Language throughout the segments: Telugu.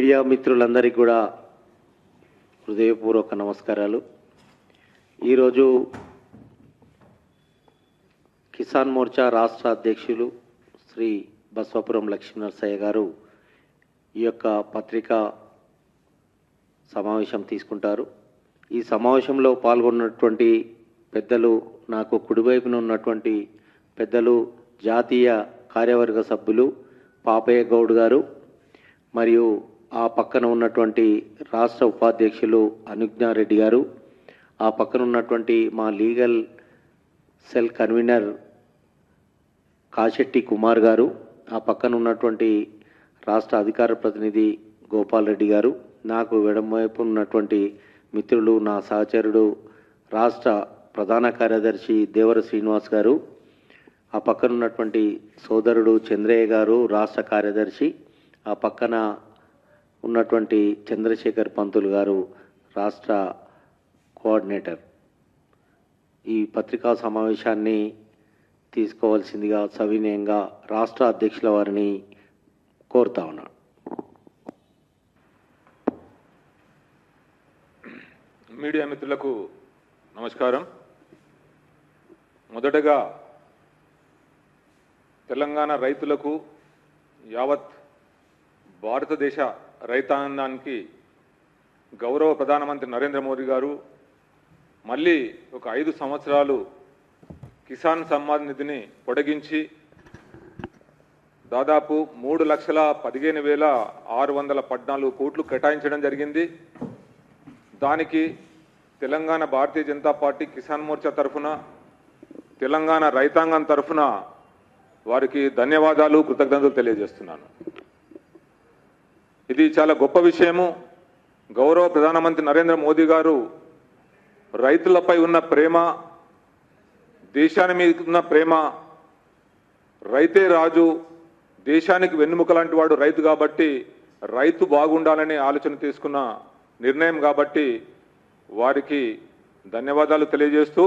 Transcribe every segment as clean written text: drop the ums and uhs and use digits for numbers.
మీడియా మిత్రులందరికీ కూడా హృదయపూర్వక నమస్కారాలు. ఈరోజు కిసాన్ మోర్చా రాష్ట్ర అధ్యక్షులు శ్రీ బస్వాపురం లక్ష్మీనరసయ్య గారు ఈ యొక్క పత్రికా సమావేశం తీసుకుంటారు. ఈ సమావేశంలో పాల్గొన్నటువంటి పెద్దలు, నాకు కుడివైపున ఉన్నటువంటి పెద్దలు జాతీయ కార్యవర్గ సభ్యులు పాపయ్య గౌడ్ గారు, మరియు ఆ పక్కన ఉన్నటువంటి రాష్ట్ర ఉపాధ్యక్షులు అనుజ్ఞారెడ్డి గారు, ఆ పక్కన ఉన్నటువంటి మా legal cell convener Kasetti Kumar గారు, ఆ పక్కన ఉన్నటువంటి రాష్ట్ర అధికార ప్రతినిధి గోపాల్ రెడ్డి గారు, నాకు ఎడమవైపు ఉన్నటువంటి మిత్రులు నా సహచరుడు రాష్ట్ర ప్రధాన కార్యదర్శి దేవర శ్రీనివాస్ గారు, ఆ పక్కన ఉన్నటువంటి సోదరుడు చంద్రయ్య గారు రాష్ట్ర కార్యదర్శి, ఆ పక్కన ఉన్నటువంటి చంద్రశేఖర్ పంతులు గారు రాష్ట్ర కోఆర్డినేటర్. ఈ పత్రికా సమావేశాన్ని తీసుకోవాల్సిందిగా సవినయంగా రాష్ట్ర అధ్యక్షుల వారిని కోరుతా ఉన్నాను. మీడియా మిత్రులకు నమస్కారం. మొదటగా తెలంగాణ రైతులకు, యావత్ భారతదేశ రైతాంగానికి గౌరవ ప్రధానమంత్రి నరేంద్ర మోదీ గారు మళ్ళీ ఒక 5 సంవత్సరాలు కిసాన్ సమ్మాన్ నిధిని పొడిగించి దాదాపు 3,15,614 కోట్లు కేటాయించడం జరిగింది. దానికి తెలంగాణ భారతీయ జనతా పార్టీ కిసాన్ మోర్చా తరఫున, తెలంగాణ రైతాంగం తరఫున వారికి ధన్యవాదాలు, కృతజ్ఞతలు తెలియజేస్తున్నాను. ఇది చాలా గొప్ప విషయము. గౌరవ ప్రధానమంత్రి నరేంద్ర మోదీ గారు రైతులపై ఉన్న ప్రేమ, దేశాన్ని మీద ఉన్న ప్రేమ, రైతే రాజు, దేశానికి వెన్నుముక లాంటి వాడు రైతు కాబట్టి రైతు బాగుండాలని ఆలోచన తీసుకున్న నిర్ణయం కాబట్టి వారికి ధన్యవాదాలు తెలియజేస్తూ,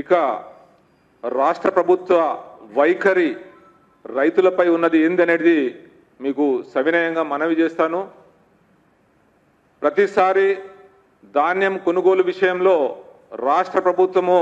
ఇక రాష్ట్ర ప్రభుత్వ వైఖరి రైతులపై ఉన్నది ఏందనేది మీకు సవినయంగా మనవి చేస్తాను. ప్రతిసారి ధాన్యం కొనుగోలు విషయంలో రాష్ట్ర ప్రభుత్వము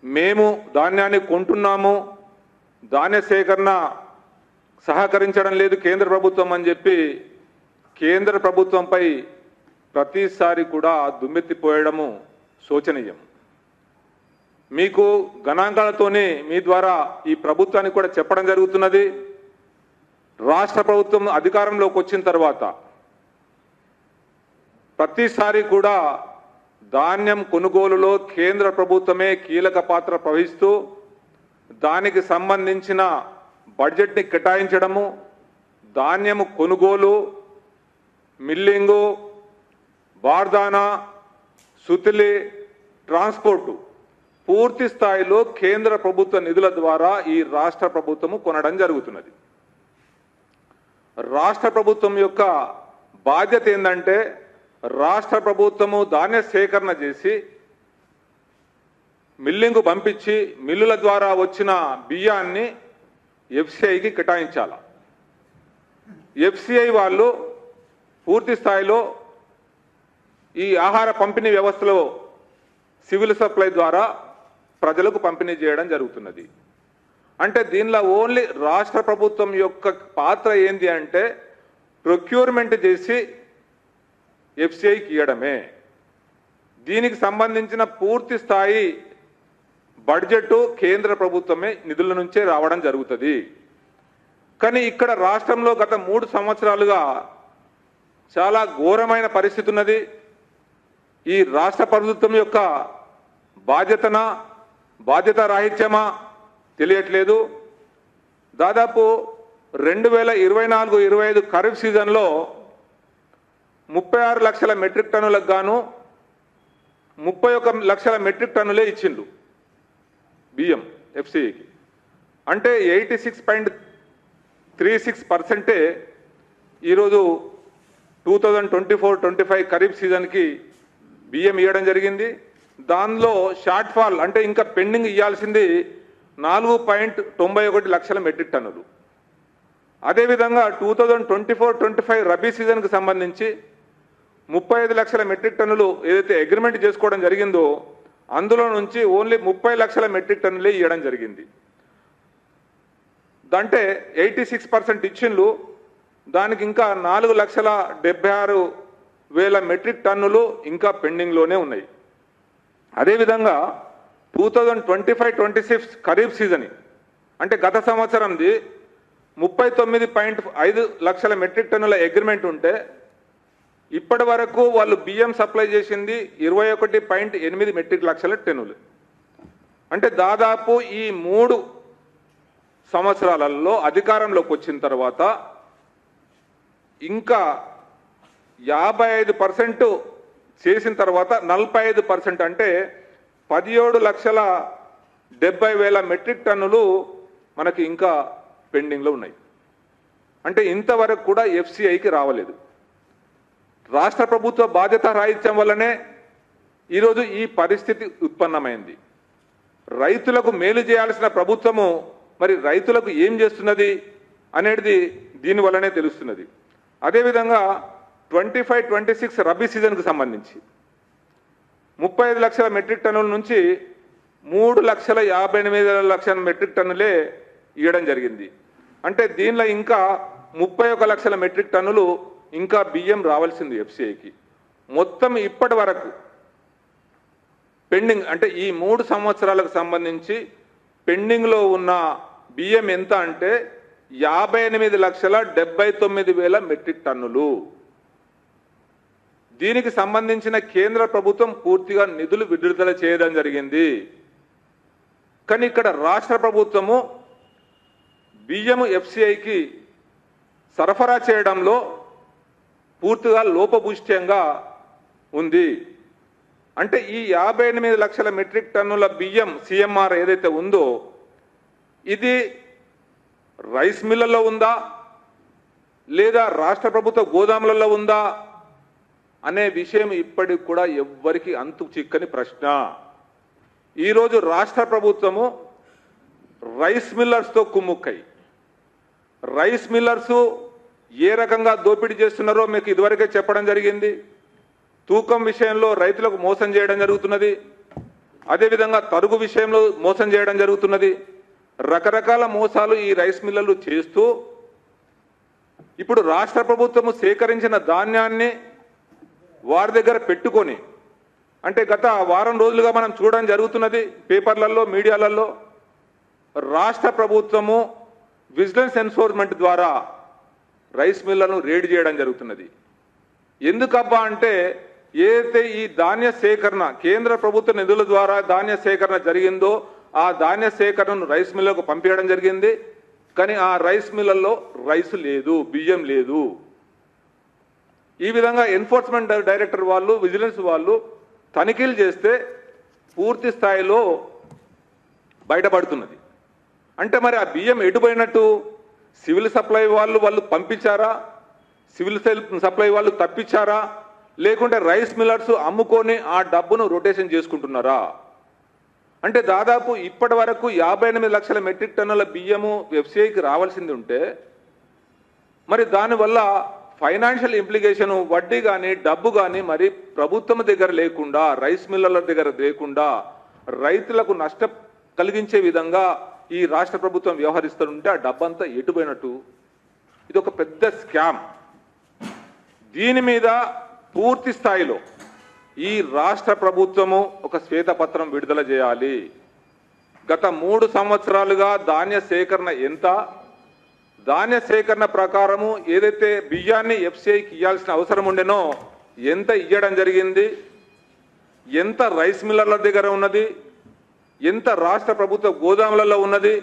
మేము ధాన్యాన్ని కొంటున్నాము, ధాన్య సేకరణ సహకరించడం లేదు కేంద్ర ప్రభుత్వం అని చెప్పి కేంద్ర ప్రభుత్వంపై ప్రతిసారి కూడా దుమ్మెత్తిపోయడము శోచనీయం. మీకు గణాంకాలతోనే మీ ద్వారా ఈ ప్రభుత్వానికి కూడా చెప్పడం జరుగుతున్నది. రాష్ట్ర ప్రభుత్వం అధికారంలోకి వచ్చిన తర్వాత ప్రతిసారి కూడా ధాన్యం కొనుగోలులో కేంద్ర ప్రభుత్వమే కీలక పాత్ర వహిస్తూ దానికి సంబంధించిన బడ్జెట్ని కేటాయించడము, ధాన్యము కొనుగోలు, మిల్లింగు, బార్దానా, సుతిలి, ట్రాన్స్పోర్టు పూర్తి స్థాయిలో కేంద్ర ప్రభుత్వ నిధుల ద్వారా ఈ రాష్ట్ర ప్రభుత్వము కొనడం జరుగుతున్నది. రాష్ట్ర ప్రభుత్వం యొక్క బాధ్యత ఏంటంటే రాష్ట్ర ప్రభుత్వము ధాన్య సేకరణ చేసి మిల్లింగు పంపించి మిల్లుల ద్వారా వచ్చిన బియ్యాన్ని ఎఫ్సిఐకి కేటాయించాల. ఎఫ్సిఐ వాళ్ళు పూర్తి స్థాయిలో ఈ ఆహార పంపిణీ వ్యవస్థలో సివిల్ సప్లై ద్వారా ప్రజలకు పంపిణీ చేయడం జరుగుతున్నది. అంటే దీనిలో ఓన్లీ రాష్ట్ర ప్రభుత్వం యొక్క పాత్ర ఏంది అంటే ప్రొక్యూర్మెంట్ చేసి ఎఫ్సిఐకి ఇవ్వడమే. దీనికి సంబంధించిన పూర్తి స్థాయి బడ్జెట్ కేంద్ర ప్రభుత్వమే నిధుల నుంచే రావడం జరుగుతుంది. కానీ ఇక్కడ రాష్ట్రంలో గత 3 సంవత్సరాలుగా చాలా ఘోరమైన పరిస్థితి ఉన్నది. ఈ రాష్ట్ర ప్రభుత్వం యొక్క బాధ్యత రాహిత్యమా తెలియట్లేదు. దాదాపు 2024-25 ఖరీఫ్ సీజన్లో 36 లక్షల మెట్రిక్ టన్నులకు గాను 31 లక్షల మెట్రిక్ టన్నులే ఇచ్చిండ్రు బియ్యం ఎఫ్సిఐకి. అంటే 86.36% ఈరోజు 2024-25 ఖరీఫ్ సీజన్కి బియ్యం ఇవ్వడం జరిగింది. దానిలో షార్ట్ ఫాల్ అంటే ఇంకా పెండింగ్ ఇవ్వాల్సింది 4.91 లక్షల మెట్రిక్ టన్నులు. అదేవిధంగా 2024-25 రబీ సీజన్కి సంబంధించి 35 లక్షల మెట్రిక్ టన్నులు ఏదైతే అగ్రిమెంట్ చేసుకోవడం జరిగిందో అందులో నుంచి ఓన్లీ 30 లక్షల మెట్రిక్ టన్నులే ఇవ్వడం జరిగింది. అంటే 86% ఇచ్చిండ్లు. దానికి ఇంకా 4,76,000 మెట్రిక్ టన్నులు ఇంకా పెండింగ్లోనే ఉన్నాయి. అదేవిధంగా 2025-26 ఖరీఫ్ సీజన్ అంటే గత సంవత్సరంది 39.5 లక్షల మెట్రిక్ టన్నుల అగ్రిమెంట్ ఉంటే ఇప్పటి వరకు వాళ్ళు బియ్యం సప్లై చేసింది 21.8 మెట్రిక్ లక్షల టన్నులు. అంటే దాదాపు ఈ 3 సంవత్సరాలలో అధికారంలోకి వచ్చిన తర్వాత ఇంకా 55% చేసిన తర్వాత 45% అంటే 17,70,000 మెట్రిక్ టన్నులు మనకి ఇంకా పెండింగ్లో ఉన్నాయి. అంటే ఇంతవరకు కూడా ఎఫ్సిఐకి రావలేదు. రాష్ట్ర ప్రభుత్వ బాధ్యత రాహిత్యం వల్లనే ఈరోజు ఈ పరిస్థితి ఉత్పన్నమైంది. రైతులకు మేలు చేయాల్సిన ప్రభుత్వము మరి రైతులకు ఏం చేస్తున్నది అనేది దీనివల్లనే తెలుస్తున్నది. అదేవిధంగా 25-26 రబీ సీజన్కు సంబంధించి 35 లక్షల మెట్రిక్ టన్నుల నుంచి 3,58,00,000 మెట్రిక్ టన్నులే ఇవ్వడం జరిగింది. అంటే దీనిలో ఇంకా 31 లక్షల మెట్రిక్ టన్నులు ఇంకా బియ్యం రావాల్సింది ఎఫ్సిఐకి. మొత్తం ఇప్పటి వరకు పెండింగ్ అంటే ఈ 3 సంవత్సరాలకు సంబంధించి పెండింగ్లో ఉన్న బియ్యం ఎంత అంటే 58,79,000 మెట్రిక్ టన్నులు. దీనికి సంబంధించిన కేంద్ర ప్రభుత్వం పూర్తిగా నిధులు విడుదల చేయడం జరిగింది. కానీ ఇక్కడ రాష్ట్ర ప్రభుత్వము బియ్యము ఎఫ్సిఐకి సరఫరా చేయడంలో పూర్తిగా లోపభూయిష్టంగా ఉంది. అంటే ఈ 58 లక్షల మెట్రిక్ టన్నుల బియ్యం సిఎంఆర్ ఏదైతే ఉందో ఇది రైస్ మిల్లుల్లో ఉందా లేదా రాష్ట్ర ప్రభుత్వ గోదాములలో ఉందా అనే విషయం ఇప్పటికి కూడా ఎవ్వరికి అంతు చిక్కని ప్రశ్న. ఈరోజు రాష్ట్ర ప్రభుత్వము రైస్ మిల్లర్స్తో కుమ్ముక్కై రైస్ మిల్లర్సు ఏ రకంగా దోపిడీ చేస్తున్నారో మీకు ఇదివరకే చెప్పడం జరిగింది. తూకం విషయంలో రైతులకు మోసం చేయడం జరుగుతున్నది. అదేవిధంగా తరుగు విషయంలో మోసం చేయడం జరుగుతున్నది. రకరకాల మోసాలు ఈ రైస్ మిల్లర్లు చేస్తూ ఇప్పుడు రాష్ట్ర ప్రభుత్వము సేకరించిన ధాన్యాన్ని వారి దగ్గర పెట్టుకొని అంటే గత వారం రోజులుగా మనం చూడడం జరుగుతున్నది పేపర్లలో మీడియాలలో రాష్ట్ర ప్రభుత్వము విజిలెన్స్ ఎన్ఫోర్స్మెంట్ ద్వారా రైస్ మిల్లను రేడ్ చేయడం జరుగుతున్నది. ఎందుకబ్బా అంటే ఏదైతే ఈ ధాన్య సేకరణ కేంద్ర ప్రభుత్వ నిధుల ద్వారా ధాన్య సేకరణ జరిగిందో ఆ ధాన్య సేకరణను రైస్ మిల్లకు పంపించడం జరిగింది. కానీ ఆ రైస్ మిల్లలో రైస్ లేదు, బియ్యం లేదు. ఈ విధంగా ఎన్ఫోర్స్మెంట్ డైరెక్టర్ వాళ్ళు విజిలెన్స్ వాళ్ళు తనిఖీలు చేస్తే పూర్తి స్థాయిలో బయటపడుతున్నది. అంటే మరి ఆ బియ్యం ఎటుపోయినట్టు సివిల్ సప్లై వాళ్ళు పంపించారా, సివిల్ సప్లై వాళ్ళు తప్పించారా, లేకుంటే రైస్ మిల్లర్స్ అమ్ముకొని ఆ డబ్బును రొటేషన్ చేసుకుంటున్నారా? అంటే దాదాపు ఇప్పటి వరకు 58 లక్షల మెట్రిక్ టన్నుల బియ్యము ఎఫ్సిఐకి రావాల్సింది ఉంటే మరి దానివల్ల ఫైనాన్షియల్ ఇంప్లికేషన్ వడ్డీ కానీ డబ్బు కానీ మరి ప్రభుత్వం దగ్గర లేకుండా రైస్ మిల్లర్ల దగ్గర లేకుండా రైతులకు నష్టం కలిగించే విధంగా ఈ రాష్ట్ర ప్రభుత్వం వ్యవహరిస్తుంటే ఆ డబ్బంతా ఎటుపోయినట్టు. ఇది ఒక పెద్ద స్కామ్. దీని మీద పూర్తి స్థాయిలో ఈ రాష్ట్ర ప్రభుత్వము ఒక శ్వేతపత్రం విడుదల చేయాలి. గత 3 సంవత్సరాలుగా ధాన్య సేకరణ ఎంత, ధాన్య సేకరణ ప్రకారము ఏదైతే బియ్యాన్ని ఎఫ్సిఐకి ఇవ్వాల్సిన అవసరం ఉండేనో ఎంత ఇవ్వడం జరిగింది, ఎంత రైస్ మిల్లర్ల దగ్గర ఉన్నది, ఎంత రాష్ట్ర ప్రభుత్వ గోదాములలో ఉన్నది,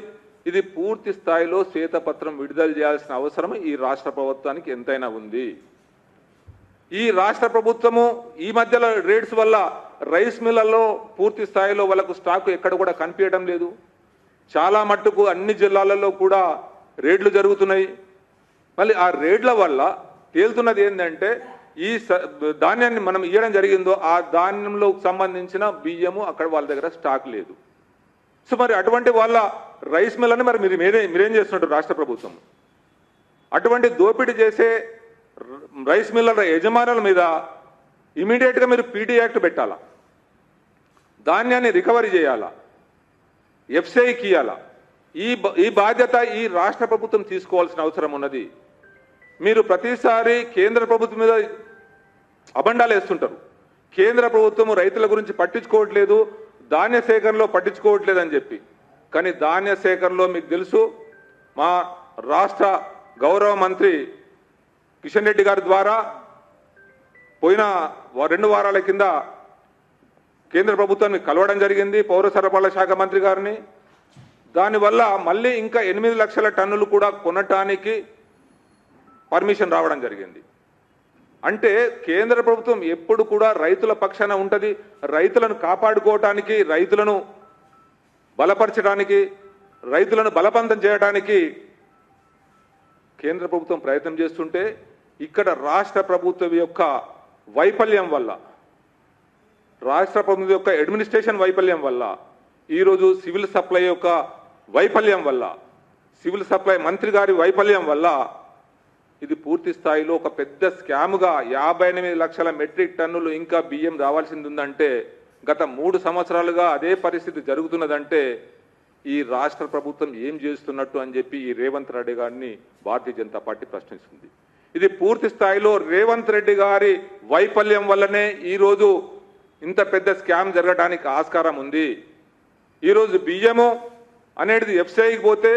ఇది పూర్తి స్థాయిలో శ్వేతపత్రం విడుదల చేయాల్సిన అవసరం ఈ రాష్ట్ర ప్రభుత్వానికి ఎంతైనా ఉంది. ఈ రాష్ట్ర ప్రభుత్వము ఈ మధ్యలో రేట్స్ వల్ల రైస్ మిల్లలో పూర్తి స్థాయిలో వాళ్ళకు స్టాక్ ఎక్కడ కూడా కనిపించడం లేదు. చాలా మట్టుకు అన్ని జిల్లాలలో కూడా రేట్లు జరుగుతున్నాయి. మళ్ళీ ఆ రేట్ల వల్ల తేలుతున్నది ఏంటంటే ఈ ధాన్యాన్ని మనం ఇవ్వడం జరిగిందో ఆ ధాన్యంలో సంబంధించిన బియ్యము అక్కడ వాళ్ళ దగ్గర స్టాక్ లేదు. సో మరి అటువంటి వాళ్ళ రైస్ మిల్లని మరి మీరేం చేస్తున్నట్టు రాష్ట్ర ప్రభుత్వం? అటువంటి దోపిడీ చేసే రైస్ మిల్లర్ల యజమానుల మీద ఇమీడియట్గా మీరు పీడీ యాక్ట్ పెట్టాలా, ధాన్యాన్ని రికవరీ చేయాలా, ఎఫ్సిఐకి ఇవ్వాలా. ఈ బాధ్యత ఈ రాష్ట్ర ప్రభుత్వం తీసుకోవాల్సిన అవసరం ఉన్నది. మీరు ప్రతిసారి కేంద్ర ప్రభుత్వం మీద అబండాలు వేస్తుంటారు. కేంద్ర ప్రభుత్వం రైతుల గురించి పట్టించుకోవట్లేదు, ధాన్య సేకరణలో పట్టించుకోవట్లేదు అని చెప్పి. కానీ ధాన్య సేకరణలో మీకు తెలుసు, మా రాష్ట్ర గౌరవ మంత్రి కిషన్ రెడ్డి గారి ద్వారా పోయిన 2 వారాల కింద కేంద్ర ప్రభుత్వాన్ని కలవడం జరిగింది, పౌర సరఫరాల శాఖ మంత్రి గారిని. దానివల్ల మళ్ళీ ఇంకా 8 లక్షల టన్నులు కూడా కొనటానికి పర్మిషన్ రావడం జరిగింది. అంటే కేంద్ర ప్రభుత్వం ఎప్పుడు కూడా రైతుల పక్షాన ఉంటుంది. రైతులను కాపాడుకోవటానికి, రైతులను బలపరచడానికి, రైతులను బలవంతం చేయడానికి కేంద్ర ప్రభుత్వం ప్రయత్నం చేస్తుంటే, ఇక్కడ రాష్ట్ర ప్రభుత్వం యొక్క వైఫల్యం వల్ల, రాష్ట్ర ప్రభుత్వం యొక్క అడ్మినిస్ట్రేషన్ వైఫల్యం వల్ల, ఈరోజు సివిల్ సప్లై యొక్క వైఫల్యం వల్ల, సివిల్ సప్లై మంత్రి గారి వైఫల్యం వల్ల ఇది పూర్తి స్థాయిలో ఒక పెద్ద స్కామ్గా 58 లక్షల మెట్రిక్ టన్నులు ఇంకా బియ్యం రావాల్సింది ఉందంటే, గత 3 సంవత్సరాలుగా అదే పరిస్థితి జరుగుతున్నదంటే ఈ రాష్ట్ర ప్రభుత్వం ఏం చేస్తున్నట్టు అని చెప్పి ఈ రేవంత్ రెడ్డి గారిని భారతీయ జనతా పార్టీ ప్రశ్నిస్తుంది. ఇది పూర్తి స్థాయిలో రేవంత్ రెడ్డి గారి వైఫల్యం వల్లనే ఈరోజు ఇంత పెద్ద స్కామ్ జరగడానికి ఆస్కారం ఉంది. ఈరోజు బియ్యము అనేది ఎఫ్సిఐకి పోతే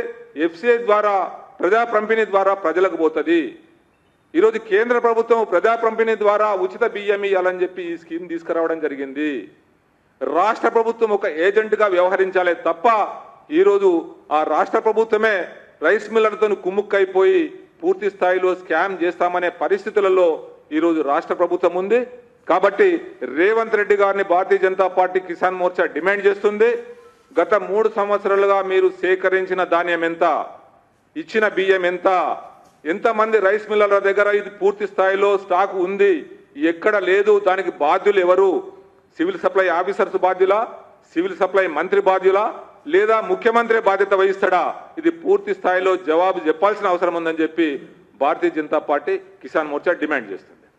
ఎఫ్సిఐ ద్వారా ప్రజా పంపిణీ ద్వారా ప్రజలకు పోతుంది. ఈరోజు కేంద్ర ప్రభుత్వం ప్రజా పంపిణీ ద్వారా ఉచిత బియ్యం ఇవ్వాలని చెప్పి ఈ స్కీమ్ తీసుకురావడం జరిగింది. రాష్ట్ర ప్రభుత్వం ఒక ఏజెంట్గా వ్యవహరించాలే తప్ప ఈరోజు ఆ రాష్ట్ర ప్రభుత్వమే రైస్ మిల్లర్లతో కుమ్ముక్కైపోయి పూర్తి స్థాయిలో స్కామ్ చేస్తామనే పరిస్థితులలో ఈరోజు రాష్ట్ర ప్రభుత్వం ఉంది. కాబట్టి రేవంత్ రెడ్డి గారిని భారతీయ జనతా పార్టీ కిసాన్ మోర్చా డిమాండ్ చేస్తుంది. గత 3 సంవత్సరాలుగా మీరు సేకరించిన ధాన్యం ఎంత, ఇచ్చిన బియ్యం ఎంత, ఎంతమంది రైస్ మిల్లర్ల దగ్గర ఇది పూర్తి స్థాయిలో స్టాక్ ఉంది, ఎక్కడ లేదు, దానికి బాధ్యులు ఎవరు? సివిల్ సప్లై ఆఫీసర్స్ బాధ్యులా, సివిల్ సప్లై మంత్రి బాధ్యులా, లేదా ముఖ్యమంత్రి బాధ్యత వహిస్తాడా? ఇది పూర్తి స్థాయిలో జవాబు చెప్పాల్సిన అవసరం ఉందని చెప్పి భారతీయ జనతా పార్టీ కిసాన్ మోర్చా డిమాండ్ చేస్తుంది.